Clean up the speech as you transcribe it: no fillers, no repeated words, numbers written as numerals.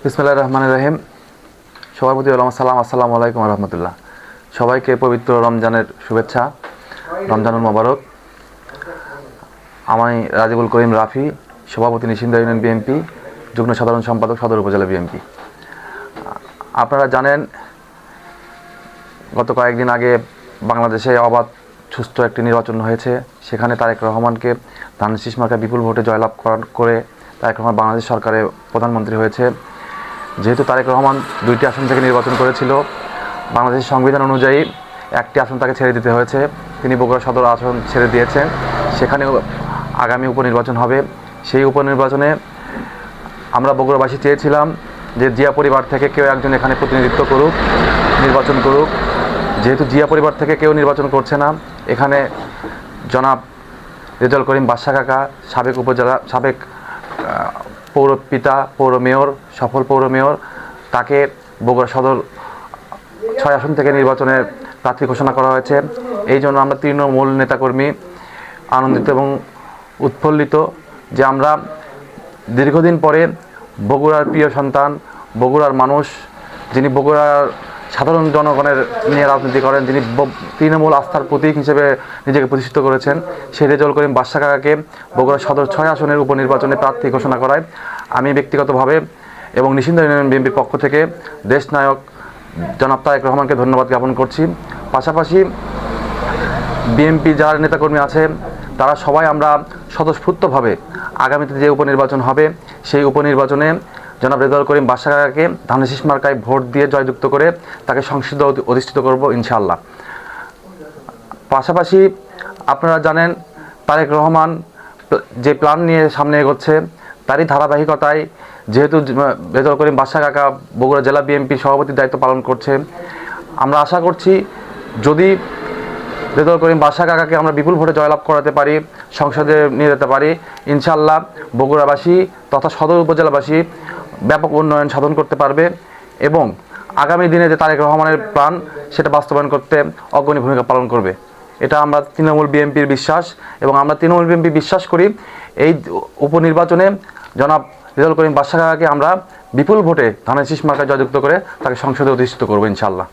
বিসমিল্লাহির রহমানির রহিম। সভাপতি সালাম, আসসালামু আলাইকুম রহমতুল্লাহ। সবাইকে পবিত্র রমজানের শুভেচ্ছা, রমজানুল মোবারক। আমি রাজিবুল করিম রাফি, সভাপতি নিশিন্দা ইউনিয়ন বিএনপি, যুগ্ম সাধারণ সম্পাদক, সদর উপজেলা বিএনপি। আপনারা জানেন, গত কয়েকদিন আগে বাংলাদেশে অবাধ সুষ্ঠু একটি নির্বাচন হয়েছে। সেখানে তারেক রহমানকে ধানের শীষ মার্কায় বিপুল ভোটে জয়লাভ করে তারেক রহমান বাংলাদেশ সরকারের প্রধানমন্ত্রী হয়েছে। যেহেতু তারেক রহমান 2টি আসন থেকে নির্বাচন করেছিল, বাংলাদেশের সংবিধান অনুযায়ী একটি আসন তাকে ছেড়ে দিতে হয়েছে। তিনি বগুড়া সদর আসন ছেড়ে দিয়েছেন। সেখানেও আগামী উপনির্বাচন হবে। সেই উপনির্বাচনে আমরা বগুড়াবাসী চেয়েছিলাম যে জিয়া পরিবার থেকে কেউ একজন এখানে প্রতিনিধিত্ব করুক, নির্বাচন করুক। যেহেতু জিয়া পরিবার থেকে কেউ নির্বাচন করছে না, এখানে জনাব রেজাউল করিম বাদশা কাকা, সাবেক পৌর মেয়র, সফল পৌর মেয়র, তাকে বগুড়া সদর 6 আসন থেকে নির্বাচনের প্রার্থী ঘোষণা করা হয়েছে। এই জন্য আমরা তৃণমূল নেতাকর্মী আনন্দিত এবং উৎফুল্লিত যে আমরা দীর্ঘদিন পরে বগুড়ার প্রিয় সন্তান, বগুড়ার মানুষ, যিনি বগুড়ার সাধারণ জনগণের নিয়ে রাজনীতি করেন, যিনি তৃণমূল আস্থার প্রতীক হিসেবে নিজেকে প্রতিষ্ঠিত করেছেন, সেই রেজাউল করিম বাদশা কাকাকে বগুড়া সদর 6 আসনের উপনির্বাচনে প্রার্থী ঘোষণা করায় আমি ব্যক্তিগতভাবে এবং নিশিন্দা ইউনিয়ন বিএনপির পক্ষ থেকে দেশনায়ক জনাব তারেক রহমানকে ধন্যবাদ জ্ঞাপন করছি। পাশাপাশি বিএনপি যারা নেতাকর্মী আছে, তারা সবাই আমরা স্বতঃস্ফূর্তভাবে আগামীতে যে উপনির্বাচন হবে, সেই উপনির্বাচনে জনাব রেজাউল করিম বাদশা কাকাকে ধানের শীষ মার্কায় ভোট দিয়ে জয়যুক্ত করে তাকে সংসদে অধিষ্ঠিত করব ইনশাআল্লাহ। পাশাপাশি আপনারা জানেন, তারেক রহমান যে প্ল্যান নিয়ে সামনে এগোচ্ছে, তারই ধারাবাহিকতায় যেহেতু রেজাউল করিম বাদশা কাকা বগুড়া জেলা বিএনপির সভাপতির দায়িত্ব পালন করছে, আমরা আশা করছি যদি রেজাউল করিম বাদশা কাকাকে আমরা বিপুল ভোটে জয়লাভ করাতে পারি, সংসদে নিয়ে যেতে পারি, ইনশাআল্লাহ বগুড়াবাসী তথা সদর উপজেলাবাসী ব্যাপক উন্নয়ন সাধন করতে পারবে এবং আগামী দিনে যে তারেক রহমানের প্ল্যান, সেটা বাস্তবায়ন করতে অগ্রণী ভূমিকা পালন করবে। এটা আমরা তৃণমূল বিএনপির বিশ্বাস এবং আমরা তৃণমূল বিএনপি বিশ্বাস করি এই উপনির্বাচনে জনাব রেজাউল করিম বাদশা কাকাকে আমরা বিপুল ভোটে ধানের শীষ মার্কায় জয়যুক্ত করে তাকে সংসদে অধিষ্ঠিত করবো ইনশাআল্লাহ।